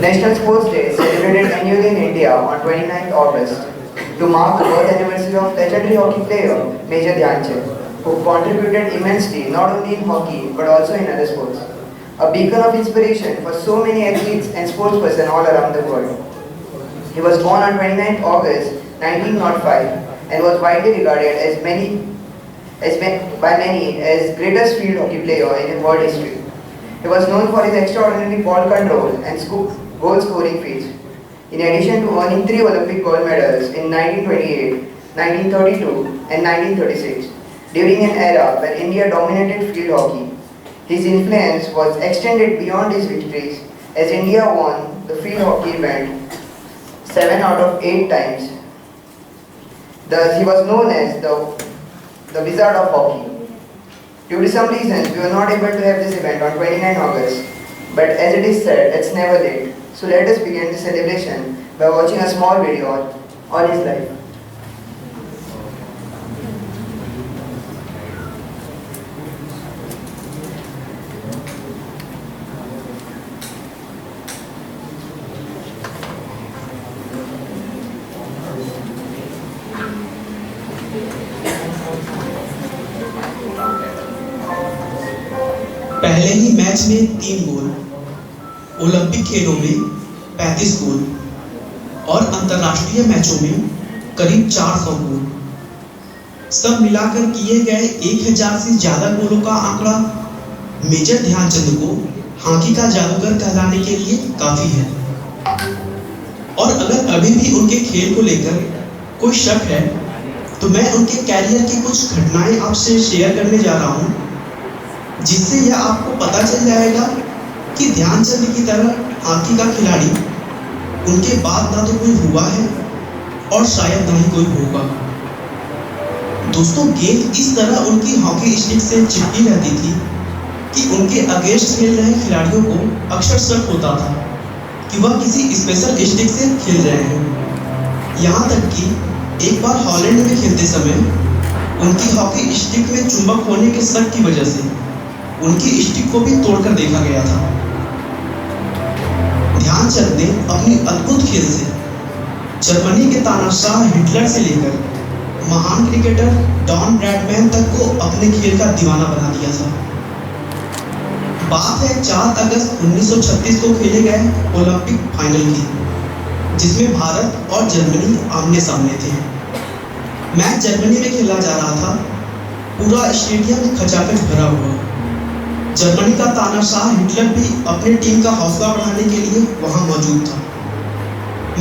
National Sports Day is celebrated annually in India on 29th August to mark the birth anniversary of legendary hockey player Major Dhyan Chand, who contributed immensely not only in hockey but also in other sports. A beacon of inspiration for so many athletes and sportspersons all around the world. He was born on 29th August 1905 and was widely regarded by many as greatest field hockey player in world history. He was known for his extraordinary ball control and goal scoring feats. In addition to earning 3 Olympic gold medals in 1928, 1932 and 1936, during an era when India dominated field hockey, his influence was extended beyond his victories as India won the field hockey event 7 out of 8 times. Thus, he was known as the Wizard of Hockey. Due to some reasons, we were not able to have this event on 29 August, but as it is said, it's never late. So let us begin the celebration by watching a small video on his life. पहले ही match में 3 गोल, Olympic खेलों में 35 गोल और अंतर्राष्ट्रीय मैचों में करीब 400 गोल। सब मिलाकर किए गए 1000 से ज्यादा गोलों का आंकड़ा मेजर ध्यानचंद को हॉकी का जादूगर कहलाने के लिए काफी है। और अगर अभी भी उनके खेल को लेकर कोई शक है तो मैं उनके कैरियर की कुछ घटनाएं आपसे शेयर करने जा रहा हूं, जिससे यह आपको पता चल जाएगा कि ध्यानचंद की तरह हॉकी का खिलाड़ी उनके बाद ना तो कोई हुआ है और शायद ना ही कोई होगा। दोस्तों, गेंद इस तरह उनकी हॉकी स्टिक से चिपकी रहती थी कि उनके अगेंस्ट खेल रहे खिलाड़ियों को अक्सर शक होता था कि वह किसी स्पेशल स्टिक से खेल रहे हैं। यहाँ तक कि एक बार हॉलैंड में खेलते समय उनकी हॉकी स्टिक में चुंबक होने के शक की वजह से उनकी स्टिक को भी तोड़कर देखा गया था। ध्यानचंद ने अपनी अद्भुत खेल से जर्मनी के तानाशाह हिटलर से लेकर महान क्रिकेटर डॉन ब्रैडमैन तक को अपने खेल का दीवाना बना दिया था। बात है 4 अगस्त 1936 को खेले गए ओलंपिक फाइनल की, जिसमें भारत और जर्मनी आमने सामने थे। मैच जर्मनी में खेला जा रहा था। पूरा स्टेडियम खचाखच भरा हुआ। जर्मनी का तानाशाह हिटलर भी अपनी टीम का हौसला बढ़ाने के लिए वहां मौजूद था।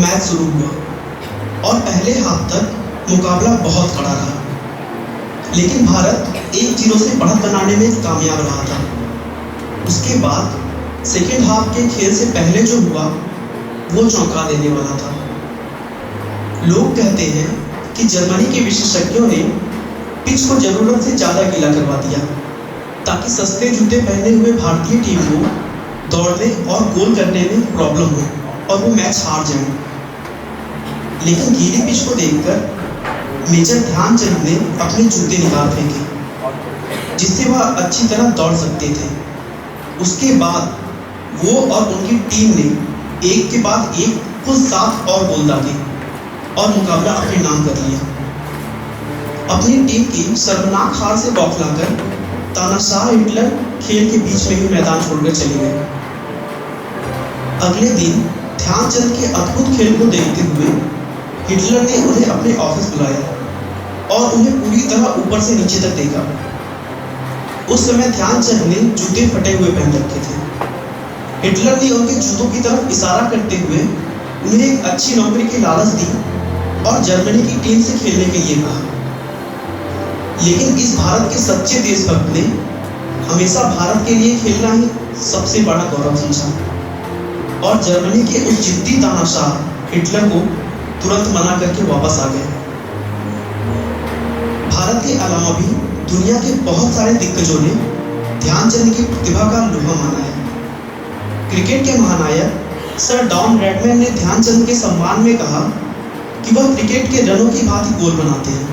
मैच शुरू हुआ और पहले हाफ तक मुकाबला बहुत कड़ा रहा, लेकिन भारत 1-0 से बढ़त बनाने में कामयाब रहा था। उसके बाद सेकेंड हाफ के खेल से पहले जो हुआ वो चौंका देने वाला था। लोग कहते हैं कि जर्मनी के विशेषज्ञों ने पिच को जरूरत से ज्यादा गीला करवा दिया ताकि सस्ते जूते पहने हुए भारतीय टीम को दौड़ने और गोल करने में प्रॉब्लम हो और वो मैच हार जाए। लेकिन गीली पिच को देखकर मेजर ध्यानचंद ने अपने जूते निकाल फेंके, जिससे वह अच्छी तरह दौड़ सकते थे। उसके बाद वो और उनकी टीम ने एक के बाद एक कुल 7 और गोल दागे और मुकाबला अपने नाम कर लिया। अपनी टीम की शर्मनाक हार से बौखलाकर तानाशाह हिटलर खेल के बीच में ही मैदान छोड़कर चले गए। अगले दिन ध्यानचंद के अद्भुत खेल को देखते हुए हिटलर ने उन्हें अपने ऑफिस बुलाया और उन्हें पूरी तरह ऊपर से नीचे तक देखा। उस समय ध्यानचंद ने जूते फटे हुए पहन रखे थे। हिटलर ने उनके जूतों की तरफ इशारा करते हुए उन्हें एक अच्छी नौकरी की लालच दी और जर्मनी की टीम से खेलने के लिए कहा। लेकिन इस भारत के सच्चे देशभक्त ने हमेशा भारत के लिए खेलना ही सबसे बड़ा गौरव समझा और जर्मनी के उस जिद्दी तानाशाह हिटलर को तुरंत मना करके वापस आ गए। भारत के अलावा भी दुनिया के बहुत सारे दिग्गजों ने ध्यानचंद की प्रतिभा का लोहा माना है। क्रिकेट के महानायक सर डॉन ब्रैडमैन ने ध्यानचंद के सम्मान में कहा कि वह क्रिकेट के रनों की भांति गोल बनाते हैं।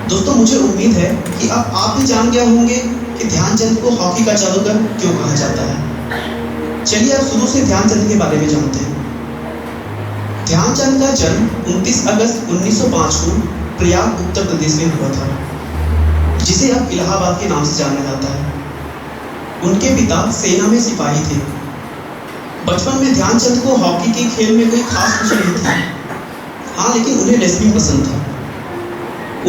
दोस्तों, मुझे उम्मीद है कि अब आप भी जान गए होंगे कि ध्यानचंद को हॉकी का जादूगर क्यों कहा जाता है। चलिए अब शुरू से ध्यानचंद के बारे में जानते हैं। ध्यानचंद का जन्म 29 अगस्त 1905 को प्रयाग उत्तर प्रदेश में हुआ था, जिसे अब इलाहाबाद के नाम से जाना जाता है। उनके पिता सेना में सिपाही थे। बचपन में ध्यानचंद को हॉकी के खेल में कोई खास रुचि नहीं थी, हाँ लेकिन उन्हें रेसलिंग पसंद था।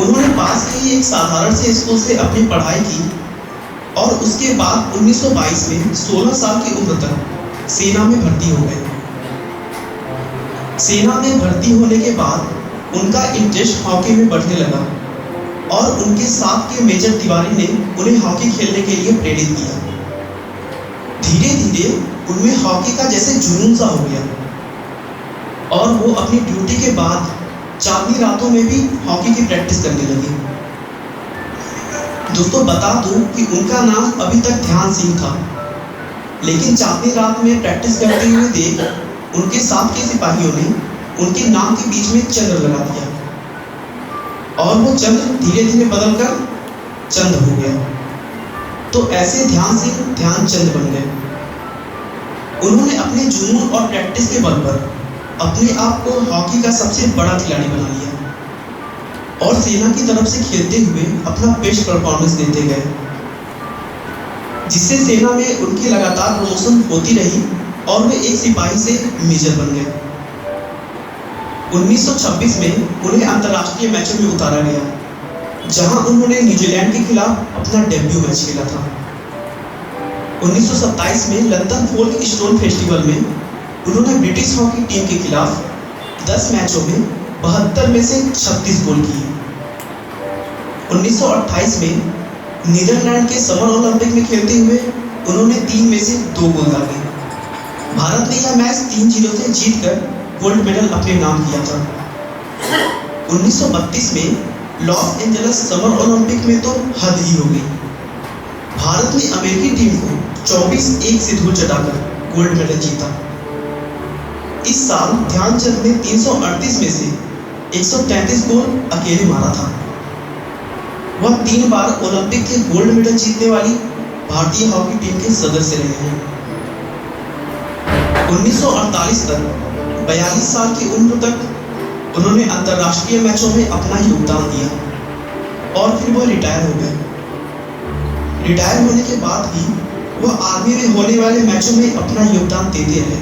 उन्होंने पास के ही एक साधारण से स्कूल से अपनी पढ़ाई की और उसके बाद 1922 में 16 साल की उम्र तक सेना में भर्ती हो गए। सेना में भर्ती होने के बाद उनका इंटरेस्ट हॉकी में बढ़ने लगा और उनके साथ के मेजर तिवारी ने उन्हें हॉकी खेलने के लिए प्रेरित किया। धीरे धीरे उनमें हॉकी का जैसे जुनून सा हो गया और वो अपनी ड्यूटी के बाद चांदनी रातों में भी हॉकी की प्रैक्टिस करने लगे। दोस्तों बता दूं कि उनका नाम अभी तक ध्यान सिंह था, लेकिन चांदनी रात में प्रैक्टिस करते हुए देख उनके साथ के सिपाहियों ने उनके नाम के बीच में चंद्र लगा दिया और वो चंद्र धीरे धीरे बदलकर चंद हो गया। तो ऐसे ध्यान सिंह ध्यानचंद बन गए। उन्होंने अपने जुनून और प्रैक्टिस के बल पर अपने आप को हॉकी का सबसे बड़ा खिलाड़ी बना लिया और सेना की तरफ से खेलते हुए अपना बेस्ट परफॉर्मेंस देते गए, जिससे सेना में उनकी लगातार प्रमोशन होती रही और वे एक सिपाही से मेजर बन गए। 1926 में उन्हें अंतर्राष्ट्रीय मैचों में उतारा गया, जहां उन्होंने न्यूजीलैंड के खिलाफ अपना डेब्यू मैच खेला था। 1927 में लंदन फोल्क स्टोन फेस्टिवल में उन्होंने ब्रिटिश हॉकी टीम के खिलाफ 10 मैचों में 72 में से 36 गोल किए। 1928 में नीदरलैंड के समर ओलंपिक में खेलते हुए उन्होंने 3 में से 2 गोल डाले। भारत ने यह मैच 3-0 से जीतकर गोल्ड मेडल अपने नाम किया था। 1932 में लॉस एंजल्स समर ओलंपिक में तो हद ही हो गई। भारत ने अमेरिकी टीम को 24-1 से धूल चटाकर गोल्ड मेडल जीता। इस साल ध्यानचंद ने 338 में से 133 गोल अकेले मारा था। वह 3 बार ओलंपिक के गोल्ड मेडल जीतने वाली भारतीय हॉकी टीम के सदस्य रहे हैं। 1948 तक 42 साल की उम्र तक उन्होंने अंतर्राष्ट्रीय मैचों में अपना योगदान दिया और फिर वह रिटायर हो गए। रिटायर होने के बाद भी वह आर्मी में होने वाले मैचों में अपना योगदान देते रहे।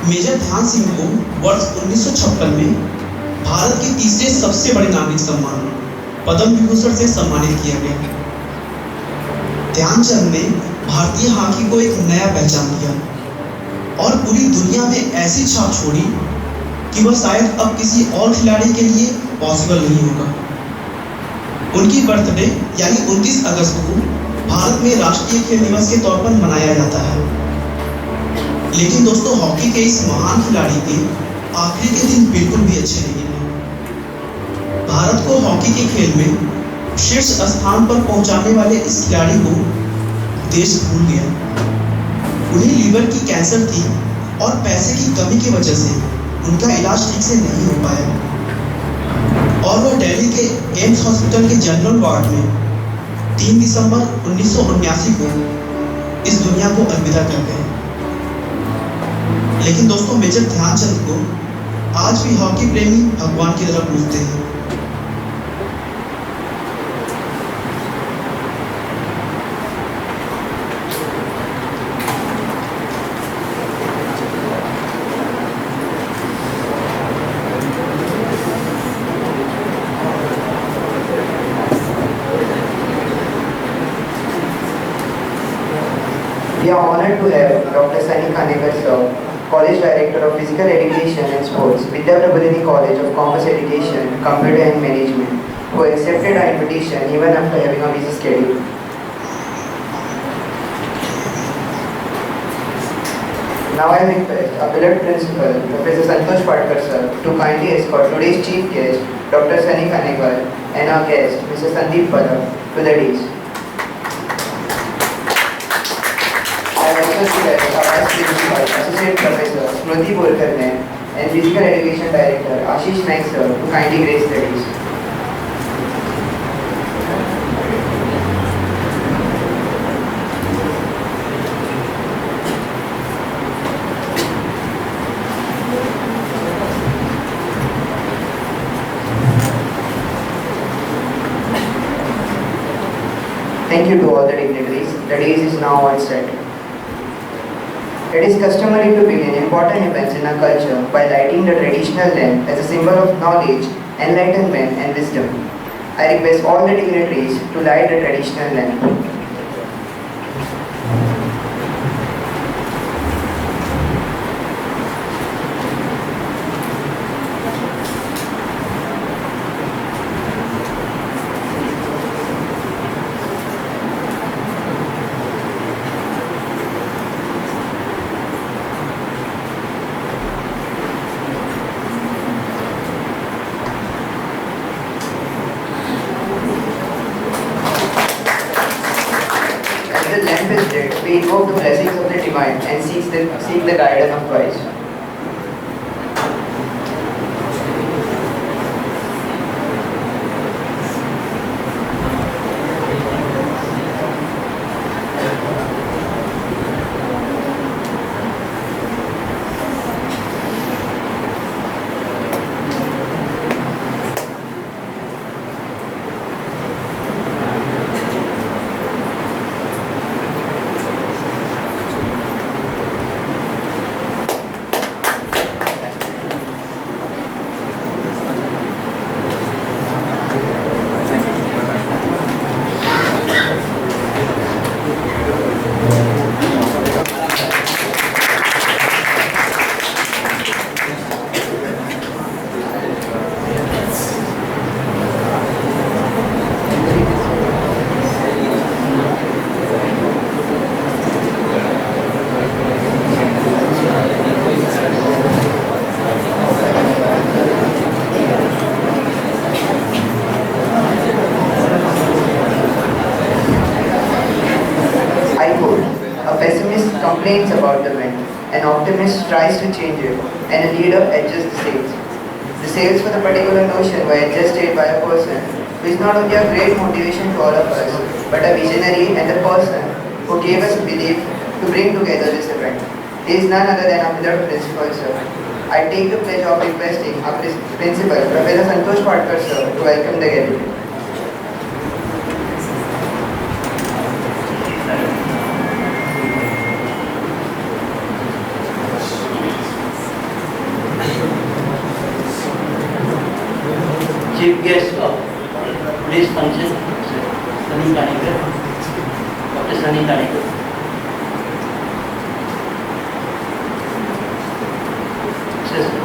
मेजर ध्यान सिंह को वर्ष 1956 में भारत के तीसरे सबसे बड़े नागरिक सम्मान पद्म विभूषण से सम्मानित किया गया। ध्यानचंद ने भारतीय हॉकी को एक नया पहचान दिया और पूरी दुनिया में ऐसी छाप छोड़ी कि वह शायद अब किसी और खिलाड़ी के लिए पॉसिबल नहीं होगा। उनकी बर्थडे यानी 29 अगस्त को भारत में राष्ट्रीय खेल दिवस के तौर पर मनाया जाता है। लेकिन दोस्तों हॉकी के इस महान खिलाड़ी के आखिरी के दिन बिल्कुल भी अच्छे नहीं रहे। भारत को हॉकी के खेल में शीर्ष स्थान पर पहुंचाने वाले इस खिलाड़ी को देश भूल गया। उन्हें लीवर की कैंसर थी और पैसे की कमी की वजह से उनका इलाज ठीक से नहीं हो पाया और वह दिल्ली के एम्स हॉस्पिटल के जनरल वार्ड में 3 दिसंबर 1979 को इस दुनिया को अलविदा कर गए। लेकिन दोस्तों मेजर ध्यानचंद को आज भी हॉकी प्रेमी भगवान की तरह पूजते हैं। We are honored to have Dr. Sunny Khanekar sir, College Director of Physical Education and Sports, Vidya Prabodhini College of Commerce Education, Computer and Management, who accepted our invitation even after having a busy schedule. Now I request our beloved Principal, Professor Santosh Patkar sir, to kindly escort today's Chief Guest, Dr. Sunny Khanekar, and our guest, Mr. Sandeep Padak, to the dais. I also request our Vice Principal, Associate Professor Smriti Borkarne, and Physical Education Director Ashish Naik sir to kindly grace the dais. Thank you to all the dignitaries. The day is now all set. It is customary to begin important events in our culture by lighting the traditional lamp as a symbol of knowledge, enlightenment, and wisdom. I request all the dignitaries to light the traditional lamp. The lamp is lit, we invoke the blessings of the divine and seek the guidance of Christ. I quote, a pessimist complains about the wind, an optimist tries to change it, and a leader adjusts the sails. The sails for the particular notion were adjusted by a person who is not only a great motivation to all of us, but a visionary and the person who gave us belief to bring together this event. He is none other than our beloved principal, sir. I take the pleasure of requesting our principal, Professor Santosh Patkar, sir, to welcome the gathering. Chief guest of today's function, Sunny Kanekar, Dr. Sunny Kanekar.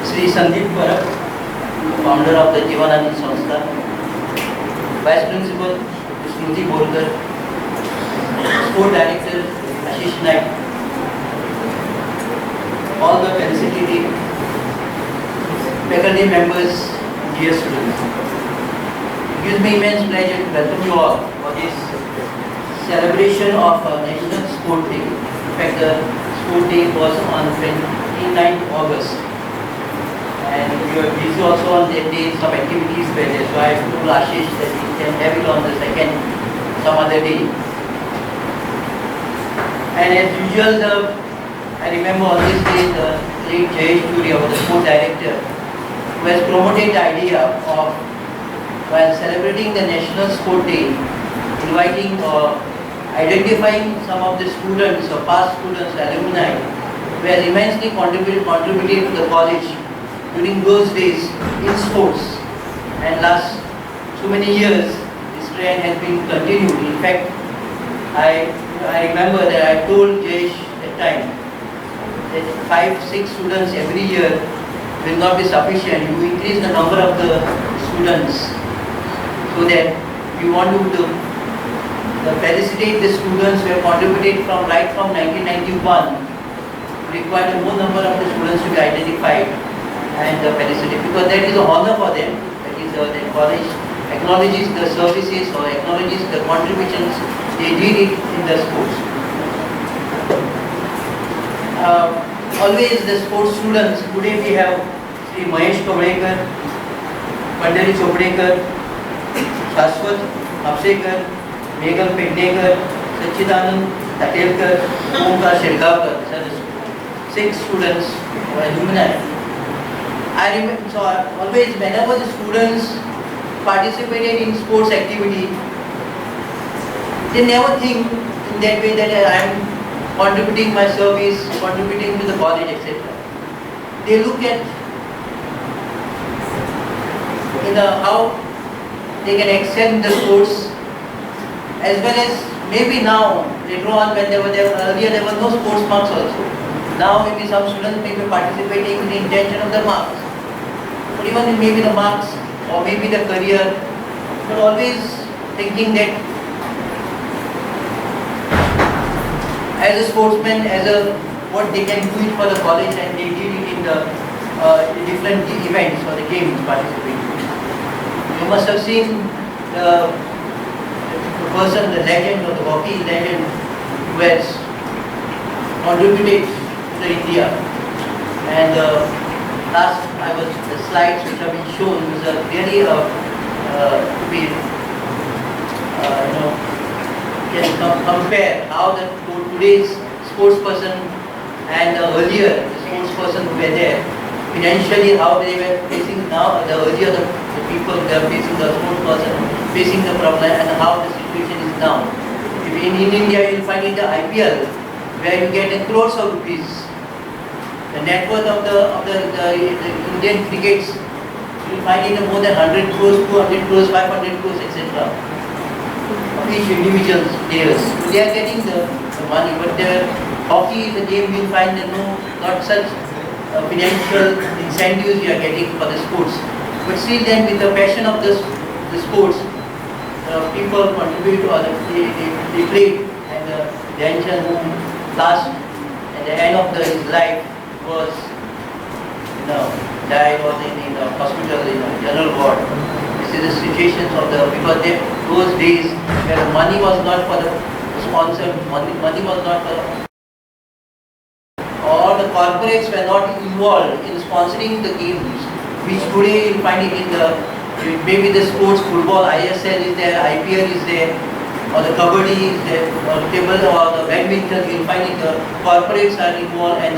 Sri Sandeep Parak, founder of the Jivananand Sanstha, Vice Principal Smruti Borkar, Sport Director Ashish Naik, all the faculty, faculty members, dear students. It gives me immense pleasure to welcome you all for this celebration of National Sport Day. In fact, the Sport Day was on 29th August. And we were busy also on that day, some activities were there. So I told Ashish that we can have it on the second, some other day. And as usual, I remember on this day, the late Jayesh Puri, the sport director, who has promoted the idea of, while celebrating the National Sport Day, inviting or identifying some of the students or past students, alumni, who has immensely contributed to the college during those days in sports. And last so many years, this trend has been continued. In fact, I remember that I told Jayesh at time that 5-6 students every year will not be sufficient. You increase the number of the students so that we want to felicitate the students who have contributed right from 1991. We require more number of the students to be identified and felicitate, because that is an honor for them. That is the college acknowledges the services or acknowledges the contributions they did in the sports. Always the sports students. Today we have Sri Mahesh Kavadekar, Pandari Chopdekar, Shashwat Apsekar, Meghal Pendekar, Sachidanand Tatelkar, Omkar Shirgavkar. These are the 6 students who are alumni. I remember, so always whenever the students participated in sports activity, They never think in that way that I am contributing my service, contributing to the college, etc. They look at how they can excel in the sports, as well as maybe now, later on when earlier there were no sports marks also. Now maybe some students may be participating with the intention of the marks. But even maybe the marks or maybe the career, but always thinking that as a sportsman, what they can do it for the college, and they did it in the different events or the games participating. You must have seen the person, the legend or the hockey legend who has contributed to India. And the slides which have been shown was really to be can compare how today's sports person and earlier the sports person who were there, financially how they were facing now, earlier the people they are facing, the sports person facing the problem, and how the situation is now. If in India you will find in the IPL where you get crores of rupees, the net worth of the Indian crickets you will find in more than 100 crores, 200 crores, 500 crores, etc. Each individual players, they are getting the money, but the hockey is a game you will find that not such financial incentives you are getting for the sports. But still then with the passion of the sports, people contribute to other, they play, and Dhyan Chand last at the end of his life was died was in the hospital in a general ward. This is the situations of because those days where the money was not for the sponsor, money was not for or the corporates were not involved in sponsoring the games, which today you find it in maybe the sports, football, ISL is there, IPL is there, or the kabaddi is there, or table or the badminton, you will find it the corporates are involved and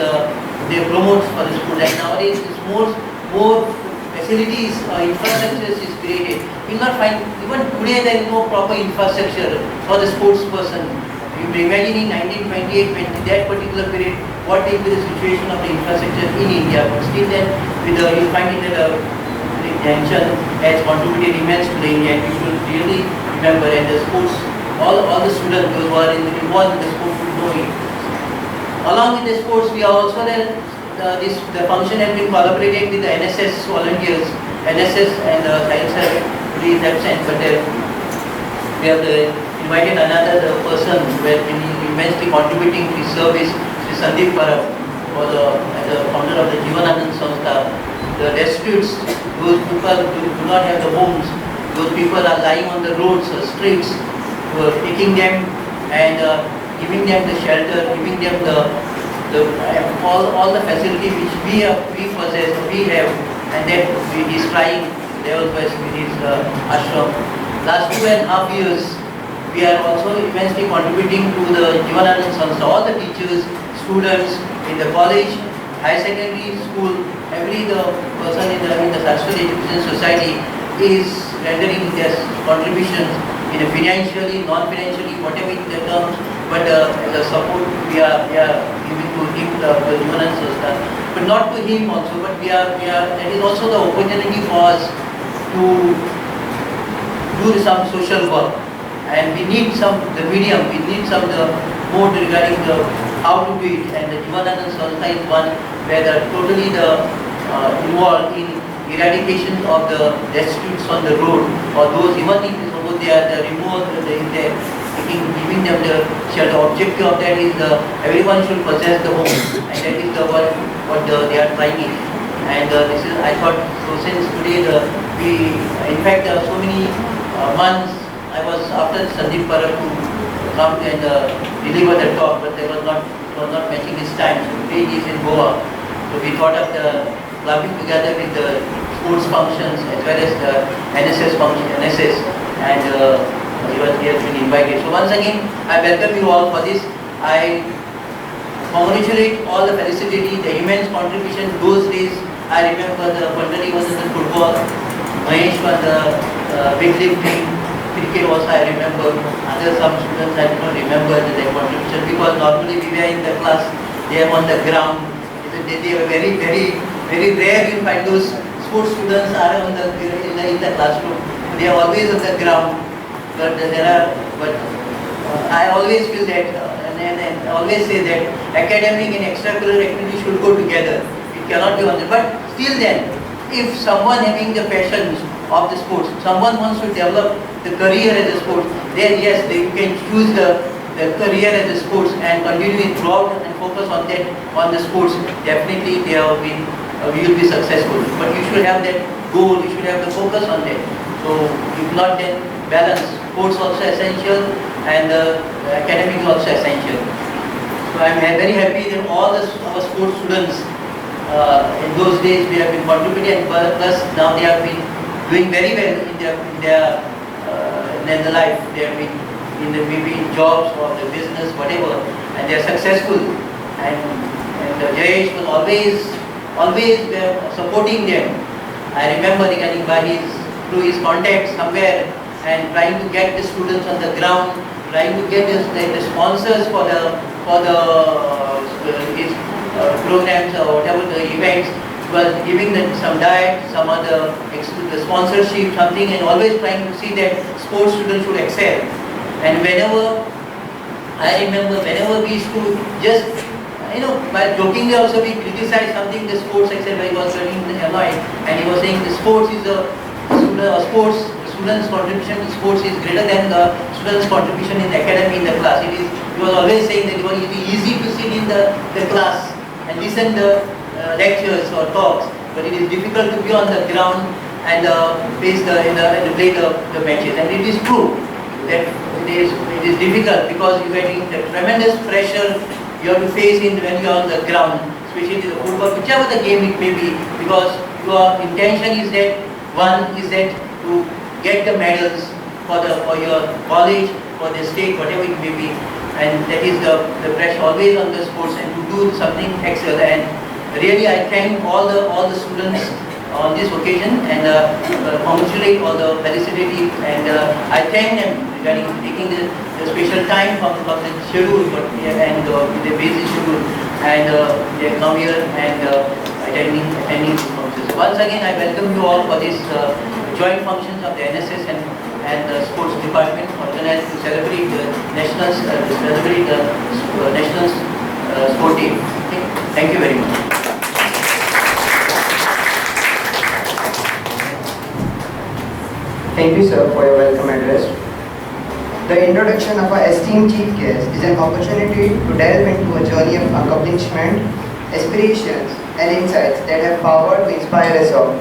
they promote for the sport. And nowadays it's more facilities, infrastructure is created. You will not find, even today there is no proper infrastructure for the sports person. You imagine in 1928, when that particular period, what will be the situation of the infrastructure in India. But still then, you find it that Dhyan Chand has contributed immense to the India, and we should really remember, and the sports, all the students who are involved in the sports should know it. Along with the sports, we are also the function has been collaborated with the NSS volunteers, NSS and Science today is absent, but we have invited another person who has been immensely contributing to his service, Sri Sandeep Parab, as the founder of the Jeevananand Sanstha. The destitutes, those people who do not have the homes, those people are lying on the roads or streets, taking them and giving them the shelter, giving them all the facility which we possess, we have, and then he is trying level best with his ashram. Last 2.5 years, we are also immensely contributing to the Jeevananand Sanstha. All the teachers, students in the college, high secondary school, the person in the Saraswati Education Society is rendering their contributions in a financially, non-financially, whatever it terms, but as a support we are giving to him, the Jeevananand Sanstha. But not to him also, but that is also the opportunity for us to do some social work. And we need the medium, we need more regarding how to do it. And the Jeevananand Sanstha is one where they are totally involved in eradication of the destitutes on the road, or those even if they are the remote, giving them the shelter. The objective of that is everyone should possess the home, and that is what they are trying it. And this is, I thought, so since today in fact there are so many months I was after Sandeep Parab to come and deliver the talk, but it was not matching his time. So today he is in Goa. So we thought of clubbing together with the sports functions as well as the NSS function, and he has been invited. So once again, I welcome you all for this. I congratulate all the felicity, the immense contribution. Those days, I remember the Pandari was in the football, Mahesh was the weightlifting, cricket also I remember. Other some students I do not remember their contribution because normally we were in the class, they are on the ground. They were very rare you find those sports students are on in the classroom. They are always on the ground. But I always feel that and I always say that academic and extracurricular activities should go together. It cannot be on the, but still then, if someone having the passion of the sports, someone wants to develop the career as a sport, then yes, you can choose the career as a sports and continue it throughout and focus on that, on the sports. Definitely we will be successful. But you should have that goal, you should have the focus on that. So if not, then balance. Sports also essential and academic is also essential. So I am very happy that all our sports students in those days we have been contributing, and plus now they have been doing very well in their life. They have been in the maybe in jobs or the business, whatever, and they are successful. And Jayesh was always supporting them. I remember regarding through his contacts somewhere and trying to get the students on the ground, trying to get the sponsors for his programs or whatever the events, was giving them some diet, some other sponsorship, something, and always trying to see that sports students should excel. And I remember whenever we used to just, by jokingly also we criticized something, the sports excel, he was getting annoyed, and he was saying the sports is students' contribution to sports is greater than the students' contribution in academy in the class. He was always saying that it was easy to sit in the class and listen the lectures or talks, but it is difficult to be on the ground and play the matches. And it is true that it is difficult because you are getting the tremendous pressure you have to face when you are on the ground, especially the football, whichever the game it may be, because your intention is that to get the medals for your college, for the state, whatever it may be, and that is the pressure always on the sports and to do something excel. And really I thank all the students on this occasion and congratulate all the felicitative, and I thank them regarding taking the special time from the schedule and the busy schedule, and they come here and attending these functions. Once again I welcome you all for this joint functions of the NSS and the sports department organized to celebrate the national sport day. Okay. Thank you very much. Thank you, sir, for your welcome address. The introduction of our esteemed chief guest is an opportunity to delve into a journey of accomplishment, aspirations, and insights that have power to inspire us all.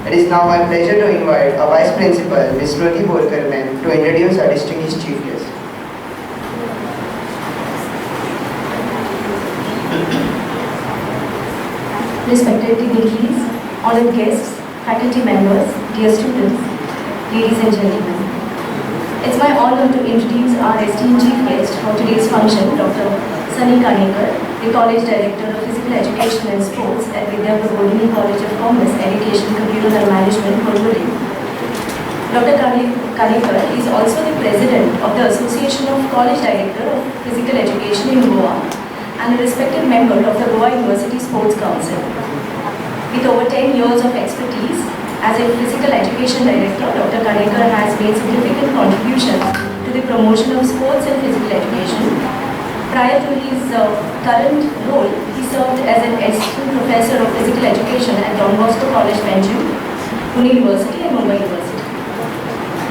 It is now my pleasure to invite our Vice Principal, Ms. Shruti Borkar ma'am, to introduce our distinguished chief guest. Respected dignitaries, honored guests, faculty members, dear students, ladies and gentlemen. It's my honor to introduce our esteemed chief guest for today's function, Dr. Sunny Kanekar, the College Director of Physical Education and Sports at Vidya Prabodhini College of Commerce, Education, Computer and Management, Kolkata. Dr. Kanekar is also the President of the Association of College Director of Physical Education in Goa and a respected member of the Goa University Sports Council. With over 10 years of expertise as a Physical Education Director, Dr. Kanekar has made significant contributions to the promotion of sports and physical education. Prior to his current role, he served as an assistant professor of physical education at Don Bosco College, Benjam, Pune University and Mumbai University.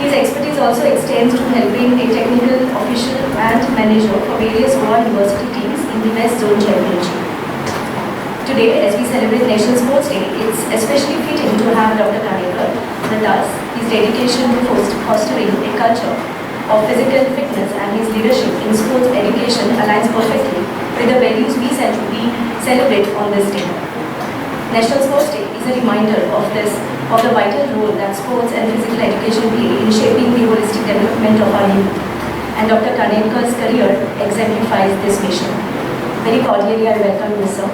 His expertise also extends to helping a technical official and manager for various Goa University teams in the West Zone Championship. Today, as we celebrate National Sports Day, it's especially fitting to have Dr. Kanekar with us. His dedication to fostering a culture of physical fitness and his leadership in sports education aligns perfectly with the values we celebrate on this day. National Sports Day is a reminder of the vital role that sports and physical education play in shaping the holistic development of our youth. And Dr. Kanekar's career exemplifies this mission. Very cordially, I welcome you, sir.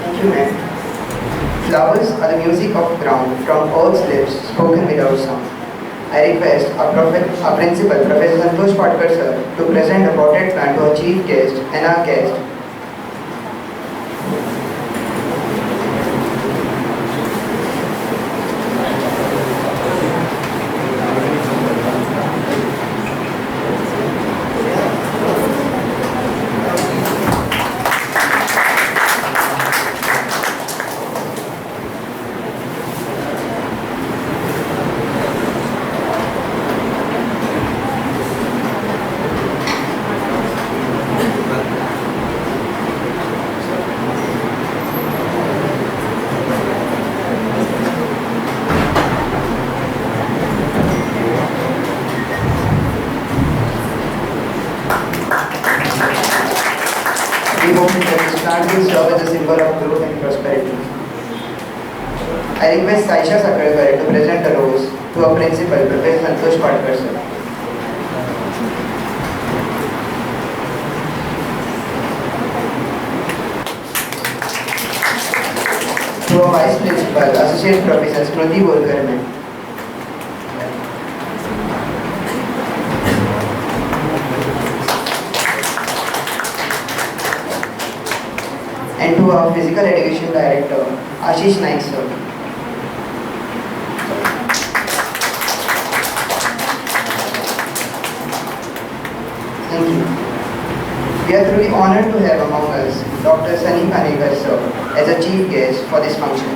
Thank you, ma'am. music of ground from earth's lips spoken without sound. I request our principal, Professor Santosh Patkar sir, to present a potted plant to our chief guest and our guest. We hope that this plant will serve as a symbol of growth and prosperity. I request Saisha Sakalkar to present a rose to our principal, Professor Santosh Patkar sir. To our Vice Principal, Associate Professor Smriti Golkar ma'am. And to our Physical Education Director, Ashish Naik sir. Thank you. We are truly honored to have among us Dr. Sunny Kanekar sir as a chief guest for this function.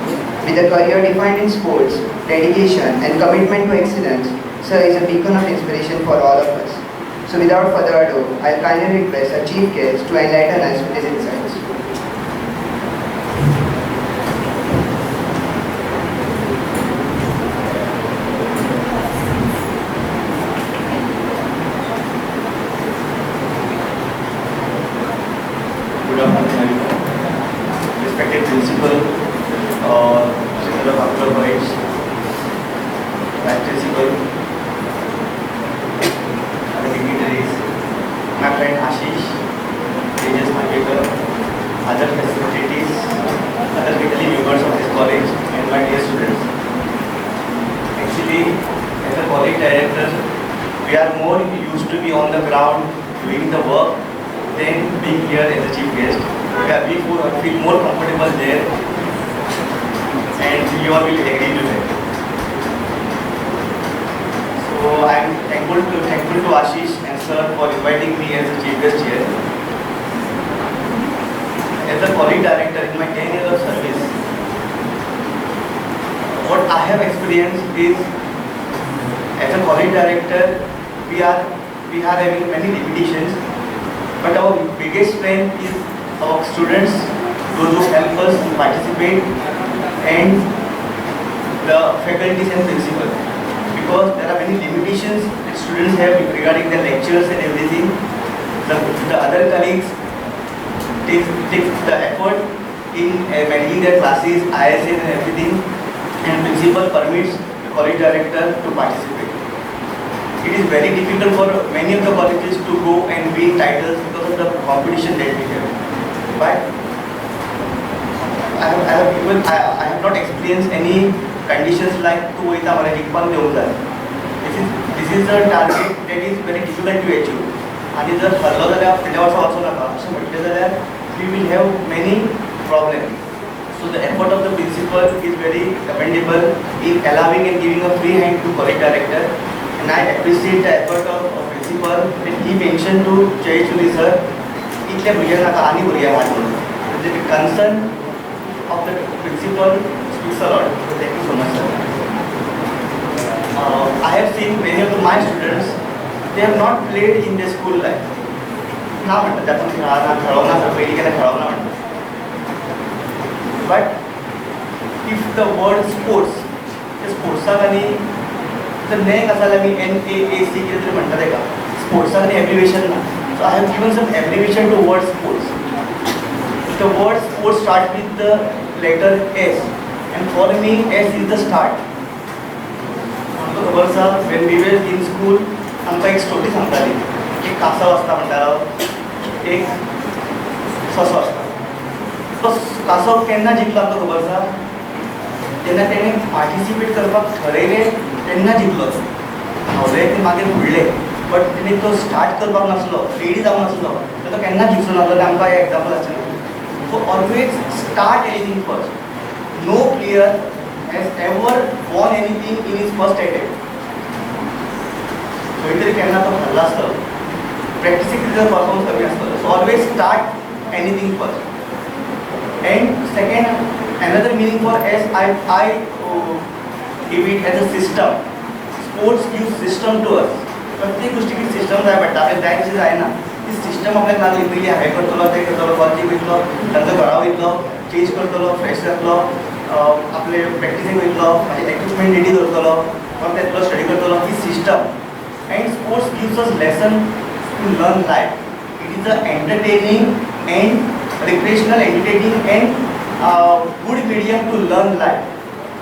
With a career defined in sports, dedication and commitment to excellence, sir is a beacon of inspiration for all of us. So without further ado, I'll kindly request our chief guest to enlighten us with his insights. Good afternoon, everyone. Respected principal, Principal of After Vice, Vice Principal, other dignitaries, my friend Ashish, Tejas Makekar, other facilities, other faculty members of this college, and my dear students. Actually, as a college director, we are more used to be on the ground doing the work than being here as a chief guest. We feel more comfortable there, and you all will agree to that. So I am thankful to Ashish and sir for inviting me as a chief guest here. As a college director in my 10 years of service, what I have experienced is, as a college director, we are having many limitations. But our biggest strength is our students, those who help us to participate, and the faculties and principal. Because there are many limitations that students have regarding their lectures and everything. The other colleagues take the effort in managing their classes, ISN and everything, and principal permits the college director to participate. It is very difficult for many of the colleges to go and win titles because of the competition that we have. But I have not experienced any conditions like to ita mara jikpan deun जा. This is the target that is very difficult to achieve. आणि जर ठरलं जाल्यार फुडल्या वर्सा वचो नाका अशें म्हटलें जाल्यार we will have many problems. So the effort of the principal is very commendable in allowing and giving a free hand to college director. And I appreciate the effort of principal that he mentioned to Jayachuri sir, इतल्या भुरग्यांक नाका आनी भुरग्यांक हाड म्हणून. The concern of the principal speaks a lot. So thank you so much, sir. I have seen many of my students, they have not played in their school life. ना म्हणतात आपण खेळवना सर पयलीं केन्ना खेळवना म्हणटा. But if the word sports, त्या स्पोर्ट्साक आनी the name as I mean NAAC कितें म्हणटा तेका स्पोर्ट्साक आनी एब्रिविएशन ना. So I have given some abbreviation to word sports. The word sports starts with the letter S, and for me S is the start. आमकां खबर आसा when we were in school आमकां एक स्टोरी सांगताली. एक कासव आसता म्हणटालो, एक ससो आसता. तो कासव केन्ना जिंकलो आमकां खबर आसा? जेन्ना तेणे पार्टिसिपेट करपाक ठरयलें तेन्ना जिखलो हावले ते मागीर फुडले बट तेणी तो स्टार्ट करपाक नासलो रेडी जावंक नासलो तर तो केन्ना जिखचो नासलो तें आमकां एग्जाम्पल आसलें so always start anything first no player has ever won anything in his first attempt खंय तरी केन्ना तो हरला आसतलो प्रॅक्टिसीक तिजो परफॉर्मन्स कमी आसतलो सो always start anything first and second another meaning for as I give it as a system. Sports gives system to us. प्रत्येक गोष्टीची सिस्टम जाय पडटा आपल्याक जाय तशी जायना ती सिस्टम आपल्याक लागली पयलीं हांवें करतलो तें करतलो वॉकिंग वयतलो तांचो घरा वयतलो चेंज करतलो फ्रेश जातलो आपले प्रॅक्टिसीक वयतलो मागीर इक्विपमेंट रेडी दवरतलो परत येतलो स्टडी करतलो ही system and sports gives us lesson to learn life it is a entertaining and recreational entertaining and good medium to learn life.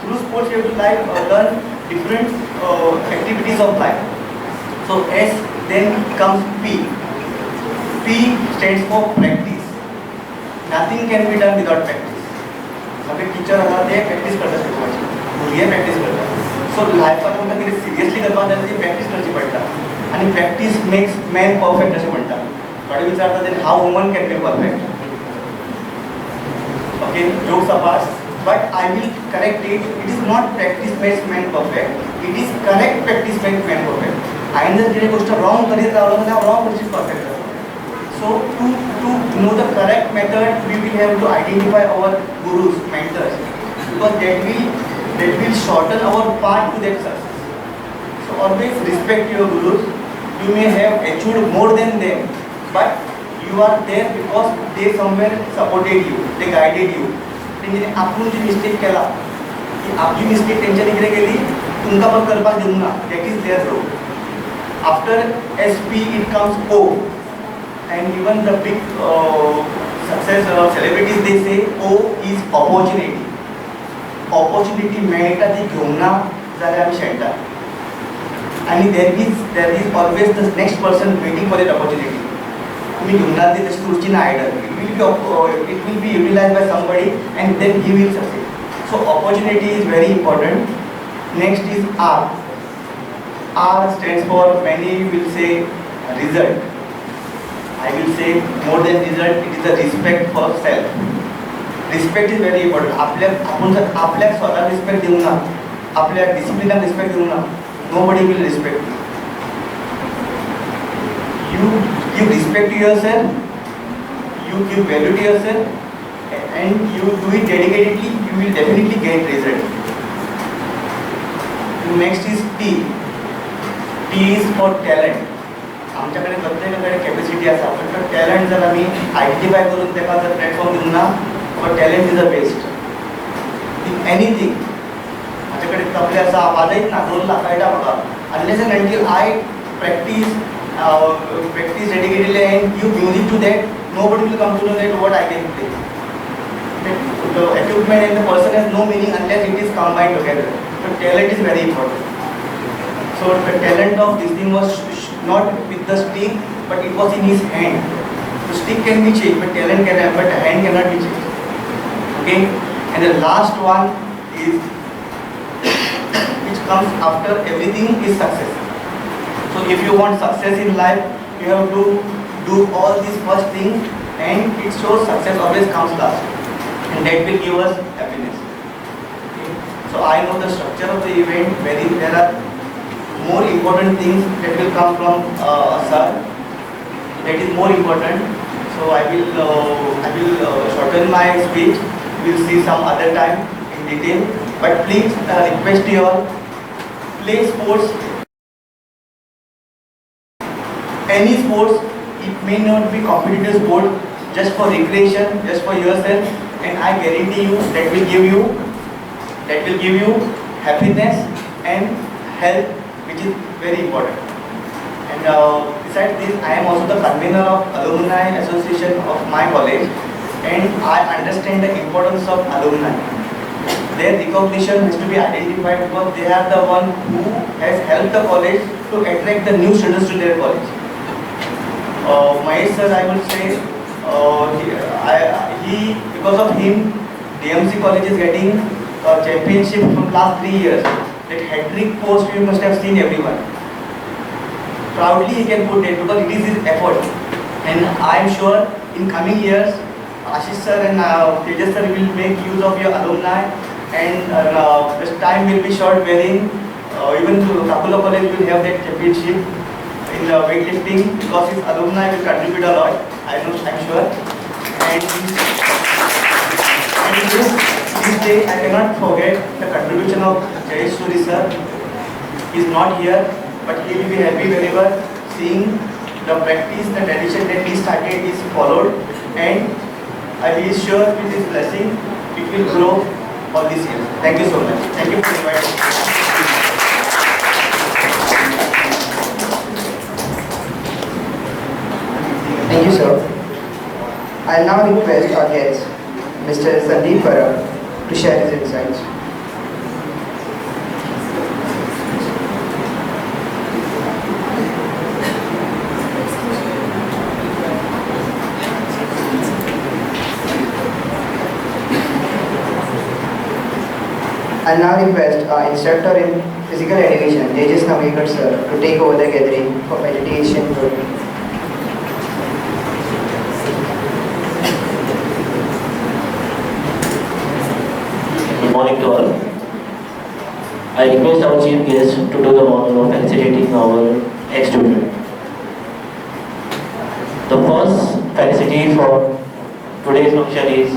Through sports, you have to learn different activities of life. So S then comes P. P stands for practice. Nothing can be done without practice. सगळे teacher आसा ते practice करता शिकोवपाची भुरगे practice करता सो लायफान आमकां कितें सिरियसली करपाक जाय ती प्रॅक्टीस करची पडटा आनी प्रॅक्टीस मेक्स मॅन परफेक्ट अशें म्हणटा थोडे विचारता तें how woman can be perfect Okay, jokes apart, but I will correct it. It is not practice makes man perfect. It is correct practice makes man perfect. हांवें जर कितें गोष्ट wrong करीत रावलो जाल्यार हांव wrong करची perfect जाता. So to know the correct method, we will have to identify our gurus, mentors, because that will shorten our path to that success. So always respect your gurus. You may have achieved more than them, but you are there because they somewhere supported you, they guided you. तेंच्यांनी आपूण जी mistake केला ती आपली mistake तेंच्यांनी कितें केली तुमकां पण करपाक दिवंक ना that is their role after SP it comes O and even the big success celebrities they say O is opportunity मेळटा ती घेवंक ना जाल्यार आमी शेणटा आनी there is always the next person waiting for that opportunity तुम्ही घेऊन ती तशी तुमची ना idle it will be utilize by somebody and then he will succeed so opportunity is very important next is R stands for many will say result I will say more than result it is a respect for self respect is very important आपण जर आपल्याक स्वतःक respect दिवंक ना आपल्या डिसिप्लिनाक respect दिवंक ना nobody will respect you give respect to yourself, you give value to yourself and you do it dedicatedly, you will definitely get result. Next is T. T is for talent. आमच्याकडे प्रत्येकाकडे capacity आसा पण तो talent जर आमी identify करून तेका जर प्लॅटफॉर्म दिवंक ना तो talent is a best in anything माझ्याकडे तबले आसा आवाजच ना ढोल कळटा म्हाका unless and until I practice dedicatedly and give music to that, nobody will come to know that what I can play. The equipment and the person has no meaning unless it is combined together. So talent is very important. So the talent of this thing was not with the stick, but it was in his hand. The stick can be changed, but talent can, but the hand cannot be changed. Okay, and the last one is which comes after everything is success. So if you want success in life, you have to do all these first things and it shows success always comes last and that will give us happiness. Okay. So I know the structure of the event, there are more important things that will come from sir. That is more important. So I will shorten my speech. We will see some other time in detail. But please request you all, play sports. Any sports, it may not be competitive sport, just for recreation, just for yourself, and I guarantee you that will give you happiness and health, which is very important. And besides this, I am also the convener of Alumni Association of my college, and I understand the importance of alumni. Their recognition has to be identified because they are the one who has helped the college to attract the new students to their college. Mahesh sir, I would say, because of him, DMC college is getting championship from last 3 years. That hat-trick post you must have seen everyone. Proudly he can put it because it is his effort. And I am sure in coming years, Ashish sir and Tejas sir will make use of your alumni, and this time will be short wherein even Kapula College will have that championship in weightlifting because his alumni will contribute a lot. I'm sure. And this day I cannot forget the contribution of Jayesh Suri sir. He is not here, but he will be happy whenever seeing the practice, the tradition that he started is followed, and he is sure with his blessing it will grow all these years. Thank you so much. Thank you for inviting me. Thank you, sir. I'll now request our guest, Mr. Sandeep Parab, to share his insights. I'll now request our instructor in physical education, Tejas Navekar sir, to take over the gathering for meditation group. Good morning to all. I request our chief guest to do the honor of felicitating our ex-student. The first felicity for today's function is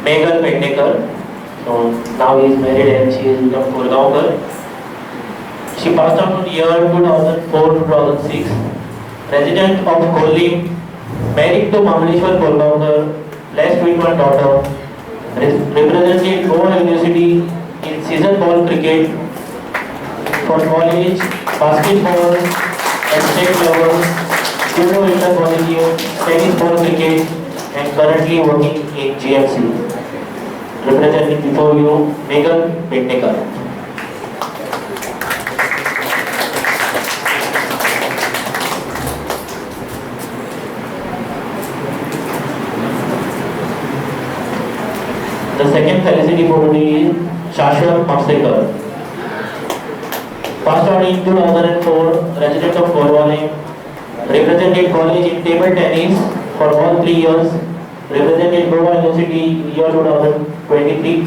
Meghal Pendekar. So now he is married and she is become Gurgaonkar. She passed out in year 2004-2006. Resident of Kollim, married to Mamaleshwar Gurgaonkar, blessed with one daughter. Represented Goa University in season ball cricket for college, basketball at state level, judo intercollegiate, tennis ball cricket, and currently working in GMC. Representing before you, Meghal Pendekar. The second felicity for today is Shashwat Mapsekar. Passed out in 2004, resident of Korwale, represented college in table tennis for all 3 years, represented Goa University year 2023,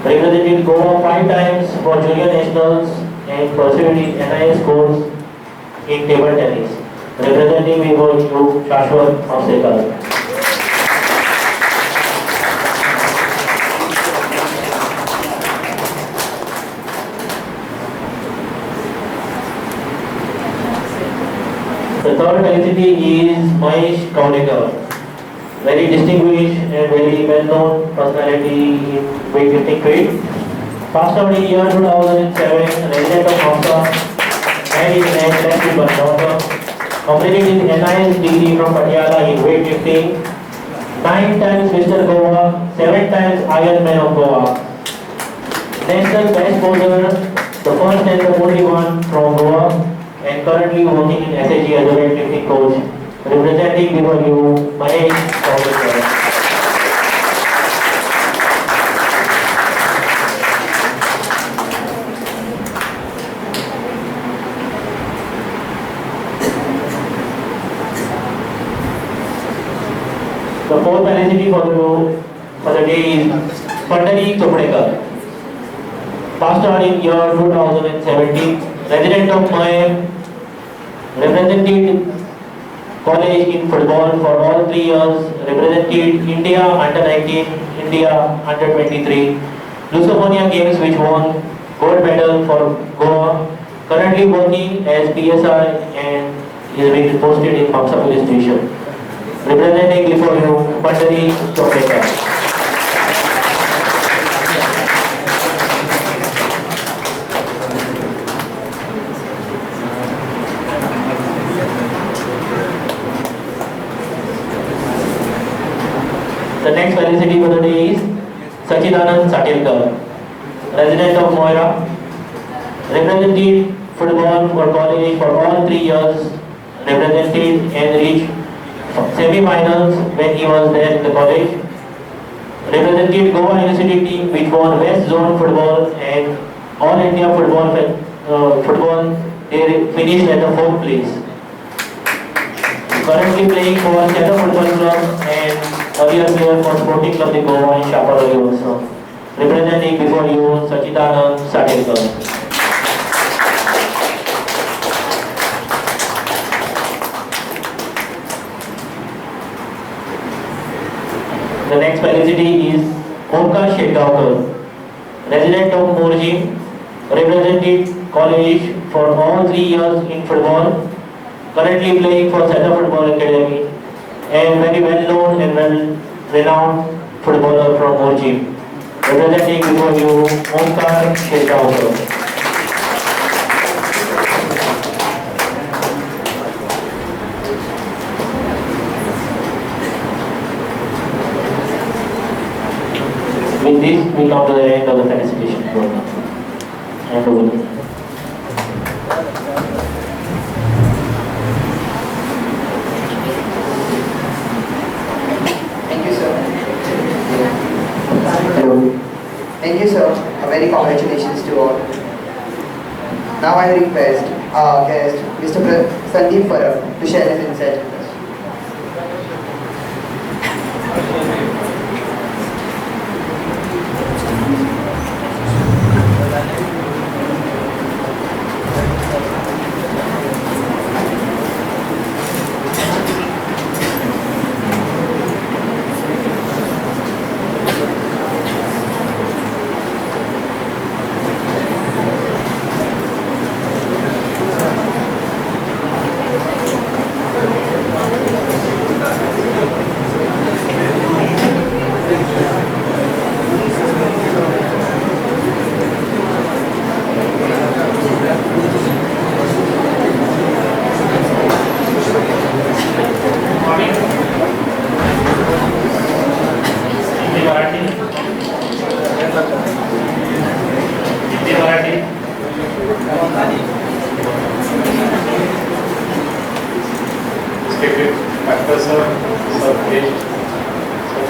represented Goa 5 times for junior nationals and pursued in NIS course in table tennis. Representing before you, Shashwat Mapsekar. The third felicity is Mahesh Kaudekar, very distinguished and very well-known personality in weightlifting field. Passed out in year 2007, resident of Hausa, married and left with one daughter. Completed his NIS degree from Patiala in weightlifting. 9 times Mr. Goa, 7 times Ironman of Goa. National best poser, the first and the only one from Goa, and currently working in SAG as a weightlifting coach. Representing before you, Mahesh Kaudekar. The fourth felicity for the day is Pandari Chopdekar. Passed out in year 2017, resident of Mayam, represented college in football for all 3 years, represented India under 19, India under 23, Lusophonia Games which won gold medal for Goa, currently working as PSI and is being posted in Mamsa police station. Representing before you, Pandari Chopdekar. The next felicity for the day is Sachidanand Satilkar, resident of Moira, represented football for college for all 3 years, represented and reached semi-finals when he was there in the college, represented Goa University team which won West Zone Football and All India Football. They finished at the 4th place. Currently playing for Cheddar Football Club and earlier player for Sporting Club de Goa and Chapaloli also. Representing before you Sachidanand Satilkar. The next felicity is Omkar Shetgaonkar, resident of Morjim, represented college for all 3 years in football, currently playing for Cheddar Football Academy, and very well known and well renowned footballer from Morjim. Representing before you Omkar Shetgaonkar. With this, we come to the end of the felicitation program. Hand over to you. Thank you, sir. Hello. Thank you, sir. A very congratulations to all. Now I request our guest, Mr. Sandeep Parab, to share his insights with us.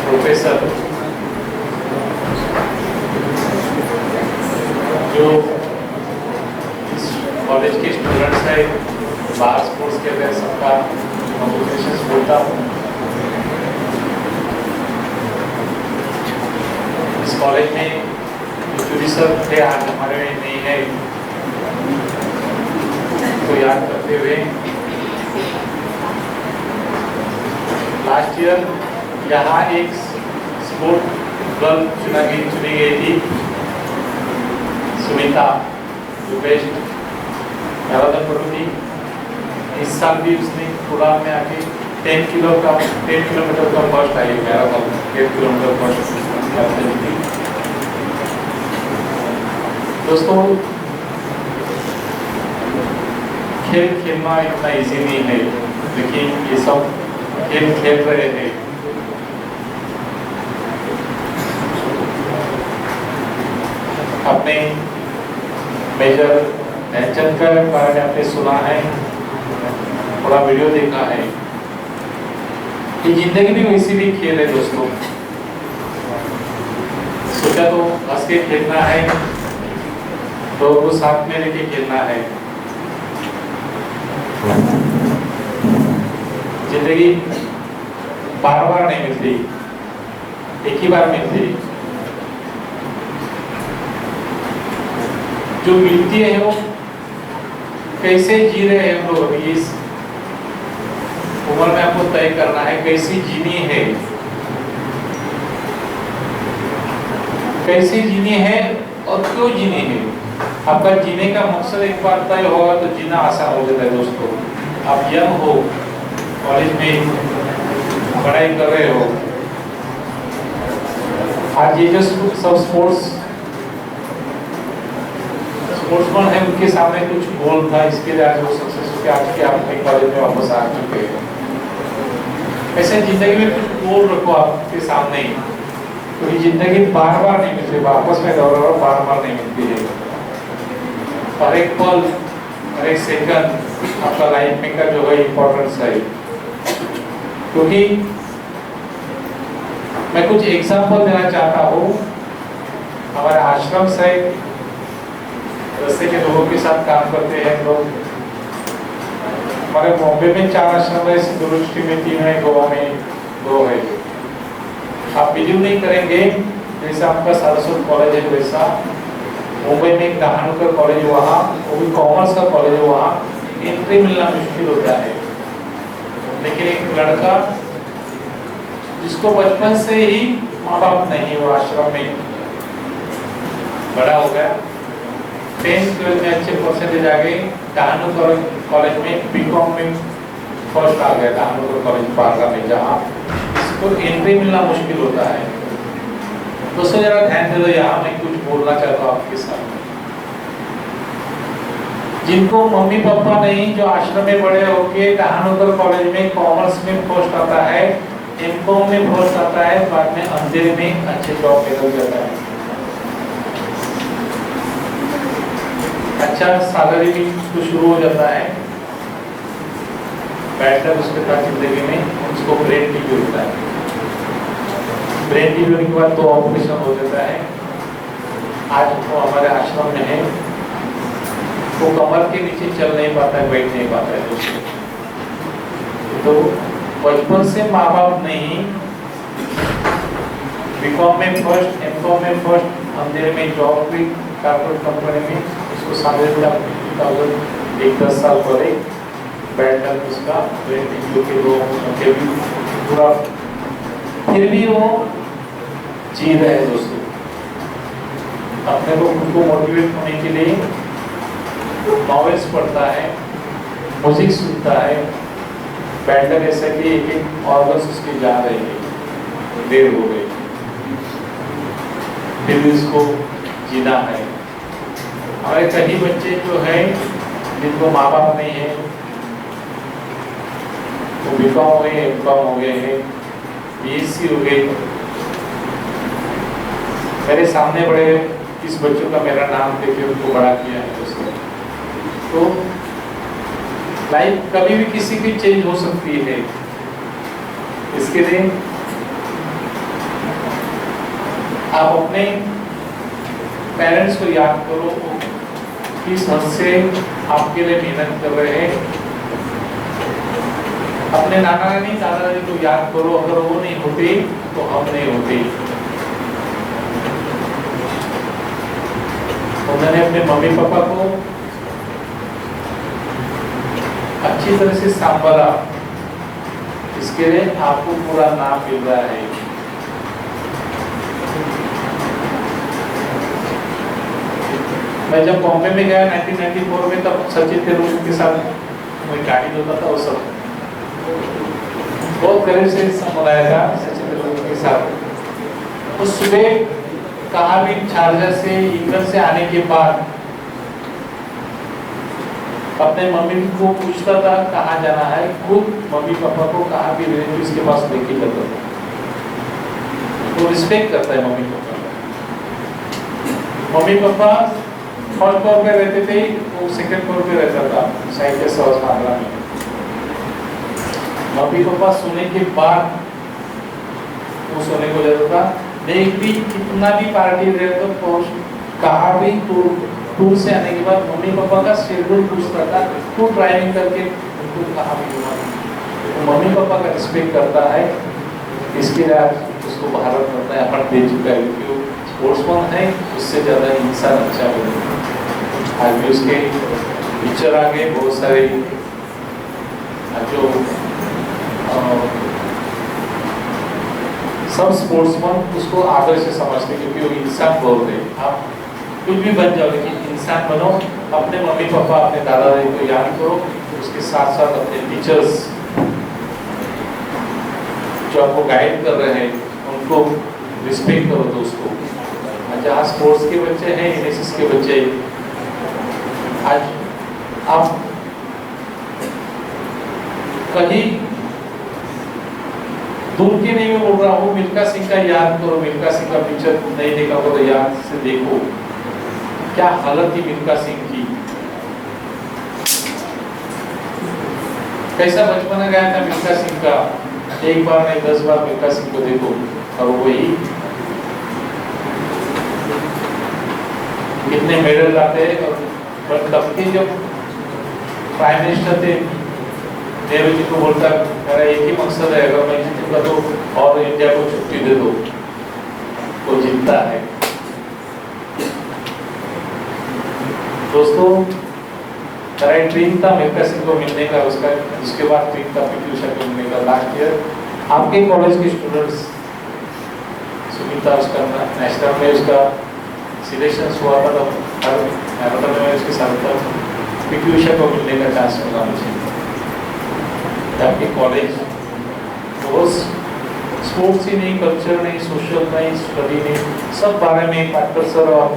Professor जो इस college के students है बाहर sports के लिए सबका congratulations बोलता हूँ। इस कॉलेज में जो सर थे आज हमारे में नहीं है तो याद करते हुए लास्ट ईयर यहाँ एक स्पोर्ट गर्ल चुनी गई थी सुनीता, जो बेस्ट मैराथन पढ़ी थी। इस साल भी उसने प्रोग्राम में आके 10 किलोमीटर का फर्स्ट आई मैराथन, 10 किलोमीटर फर्स्ट थी। दोस्तों, खेल खेलना इतना इजी नहीं है, लेकिन ये सब खेल खेल रहे हैं। आपने मेजर ध्यानचंद के बारे में आपने सुना है, थोड़ा वीडियो देखा है। ये जिंदगी भी वैसी भी खेल है दोस्तों। सोचा तो हंस के खेलना है, लोगों को साथ में लेके खेलना है। जिंदगी बार बार नहीं मिलती, एक ही बार मिलती। जो मिलती है वो कैसे जी रहे हैं हम लोग अभी इस उम्र में, आपको तय करना है कैसी जीनी है, कैसी जीनी है और क्यों जीनी है। आपका जीने का मकसद एक बार तय होगा तो जीना आसान हो जाता है दोस्तों। आप यंग हो, कॉलेज में पढ़ाई कर रहे हो, आज ये जो सब स्पोर्ट्समैन है उनके सामने कुछ गोल था, इसके लिए आज वो सक्सेस होकर आज के अपने कॉलेज में वापस आ चुके हैं। ऐसे जिंदगी में कुछ गोल रखो आपके सामने, क्योंकि जिंदगी बार बार नहीं मिलती, वापस में दोबारा बार बार नहीं मिलती है। हर एक पल, हर एक सेकंड आपका लाइफ में का जो है इम्पोर्टेंस है, क्योंकि मैं कुछ एग्जाम्पल देना चाहता हूँ। हमारे आश्रम से रस्ते के लोगों के साथ काम करते हैं लोग। हमारे बॉम्बे में 4 आश्रम है, यूनिवर्सिटी में 3 है, गोवा में 2 है। आप बिलीव नहीं करेंगे, जैसा आपका सारस्वत कॉलेज है वैसा मुंबई में एक दहानुकर कॉलेज, वहाँ वो भी कॉमर्स का कॉलेज है, वहाँ एंट्री मिलना मुश्किल होता है। लेकिन एक लड़का जिसको बचपन से ही माँ बाप नहीं, वो आश्रम में बड़ा हो गया, 10th 12th में अच्छे परसेंटेज आ गए, दहानुकर कॉलेज में बीकॉम में फर्स्ट आ गया, दहानुकर कॉलेज पारगा में, जहाँ इसको एंट्री मिलना मुश्किल होता है। दोस्तों जरा ध्यान दे दो, यहाँ मैं कुछ बोलना चाहता हूँ आपके साथ। जिनको मम्मी पापा नहीं, जो आश्रम में बड़े होके दहानुकर कॉलेज में कॉमर्स में पोस्ट आता है, एमकॉम में पोस्ट आता है, बाद में अंधेरे में अच्छे जॉब पे लग जाता है, अच्छा सैलरी भी उसको शुरू हो जाता है, बैठकर उसके बाद जिंदगी में उसको ब्रेन टीवी होता है। ब्रेन टीवी होने के बाद 2 ऑपरेशन हो जाता है। आज वो हमारे आश्रम में है, वो कमर के नीचे चल नहीं पाता है, बैठ नहीं पाता है दोस्तों। तो बचपन से माँ बाप नहीं, बीकॉम में फर्स्ट, एमकॉम में फर्स्ट, अंधेरे में जॉब भी कॉर्पोरेट कंपनी में, उसको 10 साल पहले बैठकर उसका ब्रेन टीवी के लोग पूरा, फिर भी वो जी रहे हैं दोस्तों। अपने को खुद को मोटिवेट होने के लिए नॉवेल्स पढ़ता है, म्यूजिक सुनता है, बैठकर ऐसा कि एक ऑर्गन्स उसके जा रहे हैं, देर हो गई, फिर भी उसको जीना है। हमारे कई बच्चे जो है जिनको माँ बाप नहीं है, वो बीकॉम हो गए, एमकॉम हो गए हैं, बीएससी हो गई। मेरे सामने बड़े इस बच्चों का मेरा नाम देके उनको बड़ा किया है दोस्तों। तो लाइफ कभी भी किसी की चेंज हो सकती है, इसके लिए आप अपने पेरेंट्स को याद करो, किस हद से आपके लिए मेहनत कर रहे हैं। अपने नाना नानी दादा दादी को याद करो, अगर वो नहीं होते तो हम नहीं होते। उन्होंने अपने मम्मी पापा को अच्छी तरह से संभाला, इसके लिए आपको पूरा नाम मिल रहा है। मैं जब बॉम्बे में गया 1994 में, तब सचिन तेंदुलकर के साथ मैं गाड़ी होता था, वो सब बहुत करीब से संभाला था सचिन तेंदुलकर के साथ। उस सुबह कहाँ भी चार्जर से इंग्लैंड से आने के बाद अपने मम्मी को पूछता था कहाँ जाना है, खुद मम्मी पापा को कहाँ भी रिलेटिव्स के पास लेके जाता था। वो रिस्पेक्ट करता है मम्मी पापा का। मम्मी पापा फर्स्ट फ्लोर पे रहते थे, वो सेकंड फ्लोर पे रहता था, साहित्य सौस आगरा में। मम्मी पापा सोने के बाद वो सोने को जाता था। देख भी कितना भी पार्टी रहे तो कहाँ भी टूर से आने के बाद मम्मी पापा का शेड्यूल पूछता था, टू ड्राइविंग करके उनको कहाँ भी घुमा। तो मम्मी पापा का रिस्पेक्ट करता है, इसके लिए आज उसको भारत रत्न अवार्ड दे चुका है, क्योंकि वो स्पोर्ट्समैन है, उससे ज़्यादा इंसान अच्छा बने। आज भी उसके पिक्चर आ गए बहुत सारे, जो सब स्पोर्ट्समैन उसको आदर्श से समझते, क्योंकि वो इंसान बहुत है। आप कुछ भी बन जाओ, लेकिन इंसान बनो। अपने मम्मी पापा, अपने दादा दादी को याद करो, उसके साथ साथ अपने टीचर्स जो आपको गाइड कर रहे हैं उनको रिस्पेक्ट करो दोस्तों। जहाँ स्पोर्ट्स के बच्चे हैं, एनएसएस के बच्चे, आज आप कहीं दूर के नहीं मैं बोल रहा हूँ, मिल्खा सिंह का याद करो। मिल्खा सिंह का पिक्चर नहीं देखा हो तो याद से देखो, क्या हालत थी मिल्खा सिंह की, कैसा बचपना गया था मिल्खा सिंह का। एक बार नहीं 10 बार मिल्खा सिंह को देखो। और वही कितने मेडल लाते हैं। और तब के जब प्राइम मिनिस्टर थे नेहरू जी को बोलता मेरा एक ही मकसद है, अगर मैं जीतूंगा तो और इंडिया को छुट्टी दे दो, वो जीतता है। दोस्तों मेरा एक ड्रीम था मिल्खा सिंह को मिलने का, उसके बाद ड्रीम था पीटी उषा को मिलने का। लास्ट ईयर आपके कॉलेज के स्टूडेंट्स सुनीता उसका नेशनल में उसका सिलेक्शन हुआ था, तो हर मैराथन में उसके साथ था पीटी उषा को मिलने का चांस मिला मुझे। आपके कॉलेज वो स्पोर्ट्स ही नहीं, कल्चर नहीं, सोशल नहीं, स्टडी नहीं, सब बारे में डॉक्टर सर और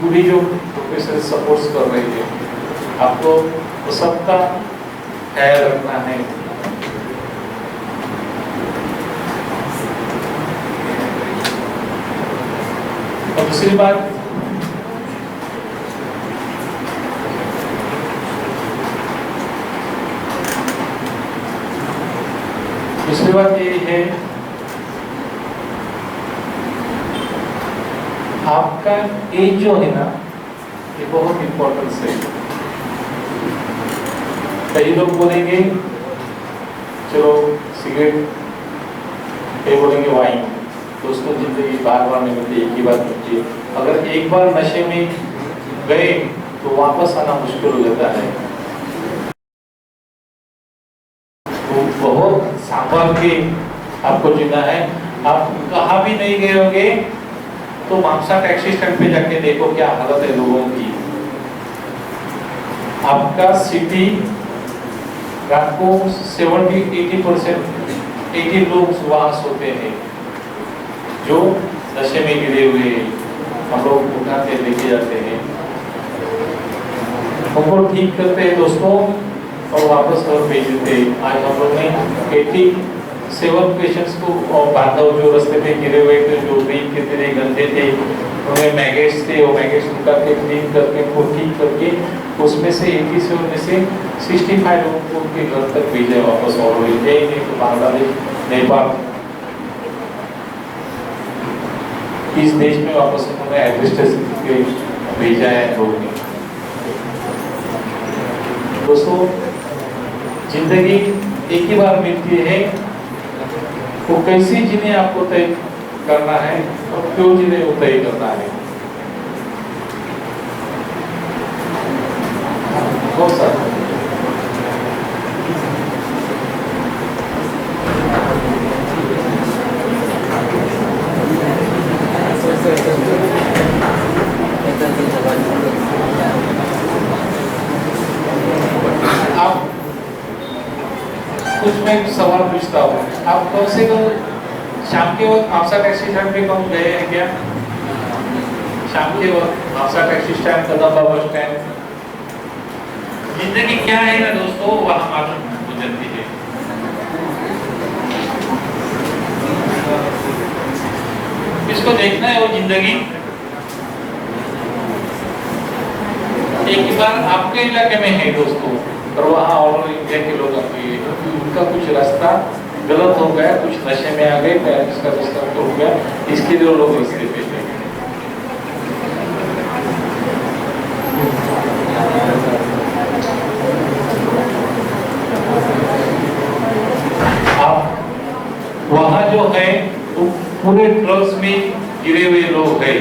पूरी जो प्रोफेसर सपोर्ट्स कर रही है, आपको वो सबका ख्याल रखना है। और दूसरी बात, ये है आपका एज जो है ना, ये बहुत इंपॉर्टेंस है। कई लोग बोलेंगे चलो सिगरेट, कई बोलेंगे वाइन। दोस्तों जिंदगी बार बार नहीं मिलती, एक ही बार मिलती है। अगर एक बार नशे में गए तो वापस आना मुश्किल हो जाता है। तो बहुत संभाल के आपको जीना है। आप कहाँ भी नहीं गए होंगे तो मामसा टैक्सी स्टैंड पे जाके देखो क्या हालत है लोगों की। आपका सिटी रात को 80% लोग वहां सोते हैं जो नशे में गिरे हुए, हम लोग उठाते लेके जाते हैं, उनको ठीक करते हैं दोस्तों और वापस घर भेज देते। आज हम लोग ने 87 पेशेंट्स को और बांधव जो रास्ते पे गिरे हुए थे, जो ड्रिंक के तेरे गंदे थे, उनमें मैगेट्स थे, वो मैगेट्स उनका के क्लीन करके उनको ठीक करके उसमें से 87 में से 65 लोगों को उनके घर तक भेजे वापस। और इंडिया ही नहीं तो बांग्लादेश, नेपाल, इस देश में वापस उन्होंने एडमिनिस्ट्रेशन के भेजा है लोगों ने। दोस्तों जिंदगी एक ही बार मिलती है, वो कैसी जीने आपको तय करना है और क्यों जीने वो तय करना है। बहुत सारा आप कुछ मैं सवाल पूछता हूँ, आप कम से कम शाम के वक्त हादसा टैक्सी स्टैंड पे कम गए हैं क्या? शाम के वक्त हादसा टैक्सी स्टैंड, कदम बस स्टैंड, जिंदगी क्या है ना दोस्तों वहाँ मालूम गुजरती है। इसको देखना है वो जिंदगी। एक ही बार आपके इलाके में है दोस्तों, और वहाँ और इंडिया के लोग आते हैं, उनका कुछ रास्ता गलत हो गया, कुछ नशे में आ गए, पेरेंट्स का डिस्टर्ब हो गया, इसके लिए लोग रास्ते पे थे। आप वहाँ जो है वो पूरे ड्रग्स में गिरे हुए लोग हैं,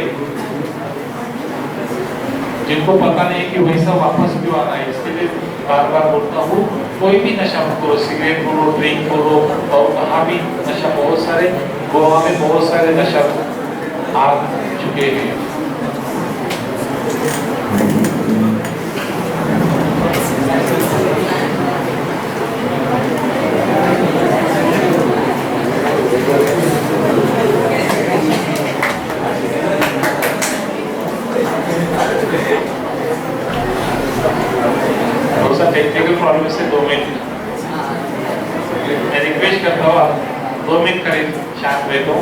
जिनको पता नहीं कि वैसा वापस क्यों आना है। इसके लिए बार बार बोलता हूँ, कोई भी नशा मत करो, सिगरेट करो, ड्रिंक करो, और कहाँ भी नशा, बहुत सारे गोवा में बहुत सारे नशा आ चुके हैं। टेक्निकल प्रॉब्लम से 2 मिनट मैं रिक्वेस्ट करता हूँ, आप 2 मिनट करीब शांत बैठो।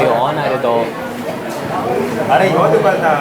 ऑन आहे रे तो अरे ह्यो दुकानदार